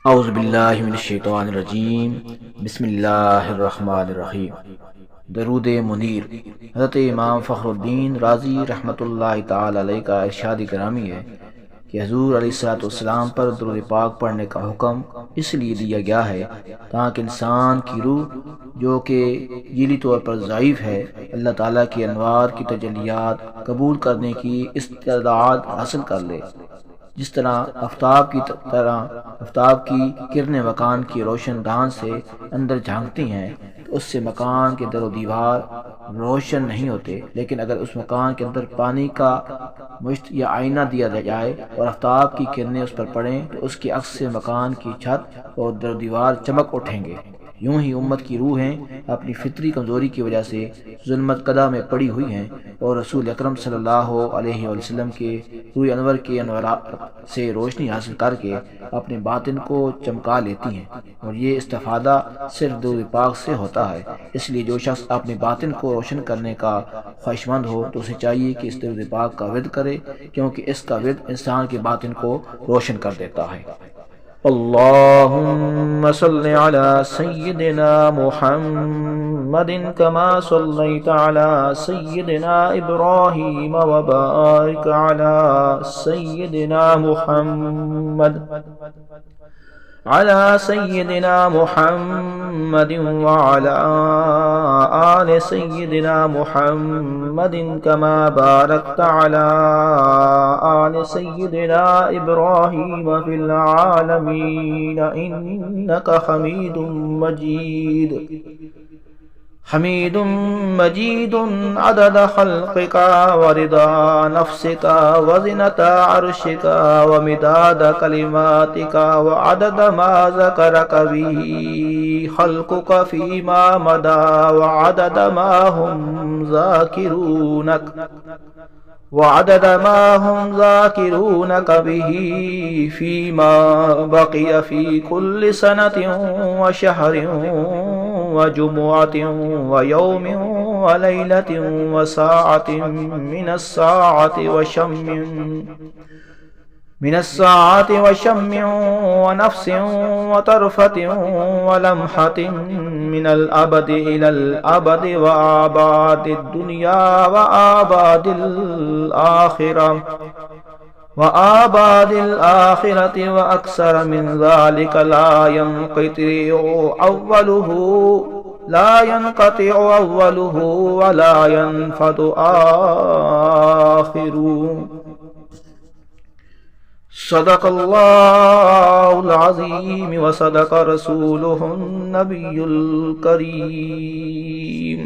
اعوذ باللہ من الشیطان الرجیم، بسم اللہ الرحمن الرحیم۔ درود منیر۔ حضرت امام فخر الدین رازی رحمۃ اللہ تعالی علیہ کا ارشاد گرامی ہے کہ حضور علیہ الصلوۃ والسلام پر درود پاک پڑھنے کا حکم اس لیے دیا گیا ہے تاکہ انسان کی روح جو کہ ذیلی طور پر ضعیف ہے، اللہ تعالیٰ کی انوار کی تجلیات قبول کرنے کی استعداد حاصل کر لے۔ جس طرح آفتاب کی کرنیں مکان کی روشن دان سے اندر جھانکتی ہیں تو اس سے مکان کے در و دیوار روشن نہیں ہوتے، لیکن اگر اس مکان کے اندر پانی کا مشت یا آئینہ دیا جائے اور آفتاب کی کرنیں اس پر پڑیں تو اس کے عکس سے مکان کی چھت اور در و دیوار چمک اٹھیں گے۔ یوں ہی امت کی روحیں اپنی فطری کمزوری کی وجہ سے ظلمت قدح میں پڑی ہوئی ہیں اور رسول اکرم صلی اللہ علیہ وسلم کے روح انور کے انوارات سے روشنی حاصل کر کے اپنے باطن کو چمکا لیتی ہیں، اور یہ استفادہ صرف درود پاک سے ہوتا ہے۔ اس لیے جو شخص اپنے باطن کو روشن کرنے کا خواہشمند ہو تو اسے چاہیے کہ اس درود پاک کا ورد کرے، کیونکہ اس کا ورد انسان کے باطن کو روشن کر دیتا ہے۔ اللهم صل على سيدنا محمد كما صليت على سيدنا إبراهيم وبارك على سيدنا محمد على سيدنا محمد وعلى آل سيدنا محمد كما باركت على آل سيدنا إبراهيم في العالمين إنك حميد مجيد حميد مجيد عدد خلقك ورضا نفسك وزنة عرشك ومداد كلماتك وعدد ما ذكرك به خلقك فيما مدى وعدد ما هم ذاكرونك به فيما بقي في كل سنة وشهر وجمعة ويوم وليلة وساعة من الساعة وشم ونفس وطرفة ولمحة من الأبد إلى الأبد وآباد الدنيا وآباد الآخرة وأكثر من ذلك لا ينقطع أوله ولا ينفد آخره۔ صدق الله العظيم وصدق رسوله النبي الكريم۔